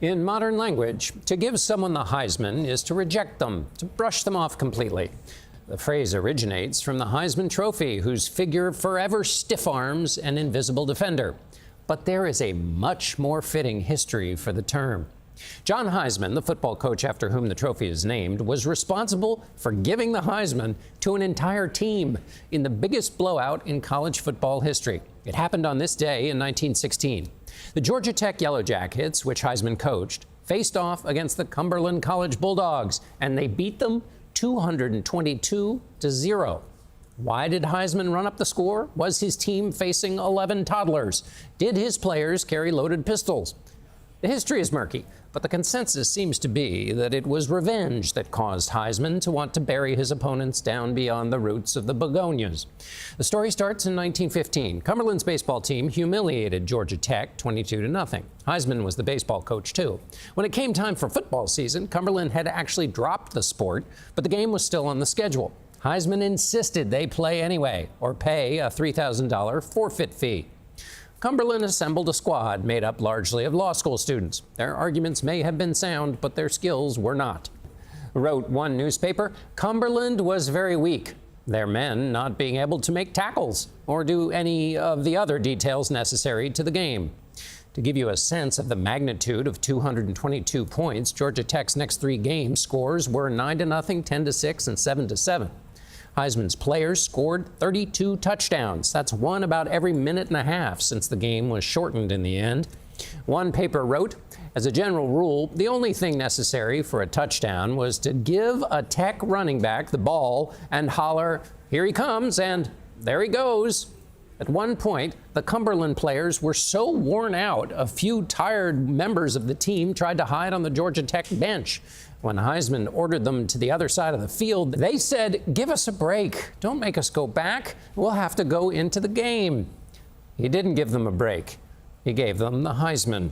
In modern language, to give someone the Heisman is to reject them, to brush them off completely. The phrase originates from the Heisman Trophy, whose figure forever stiff arms an invisible defender. But there is a much more fitting history for the term. John Heisman, the football coach after whom the trophy is named, was responsible for giving the Heisman to an entire team in the biggest blowout in college football history. It happened on this day in 1916. The Georgia Tech Yellow Jackets, which Heisman coached, faced off against the Cumberland College Bulldogs, and they beat them 222-0. Why did Heisman run up the score? Was his team facing 11 toddlers? Did his players carry loaded pistols? The history is murky, but the consensus seems to be that it was revenge that caused Heisman to want to bury his opponents down beyond the roots of the begonias. The story starts in 1915. Cumberland's baseball team humiliated Georgia Tech 22-0. Heisman was the baseball coach, too. When it came time for football season, Cumberland had actually dropped the sport, but the game was still on the schedule. Heisman insisted they play anyway, or pay a $3,000 forfeit fee. Cumberland assembled a squad made up largely of law school students. Their arguments may have been sound, but their skills were not. Wrote one newspaper, Cumberland was very weak, their men not being able to make tackles or do any of the other details necessary to the game. To give you a sense of the magnitude of 222 points, Georgia Tech's next three game scores were 9-0, 10-6, and 7-7. Heisman's players scored 32 touchdowns. That's one about every minute and a half since the game was shortened in the end. One paper wrote, as a general rule, the only thing necessary for a touchdown was to give a Tech running back the ball and holler, "Here he comes," and "There he goes." At one point, the Cumberland players were so worn out, a few tired members of the team tried to hide on the Georgia Tech bench. When Heisman ordered them to the other side of the field, they said, "Give us a break. Don't make us go back. We'll have to go into the game." He didn't give them a break. He gave them the Heisman.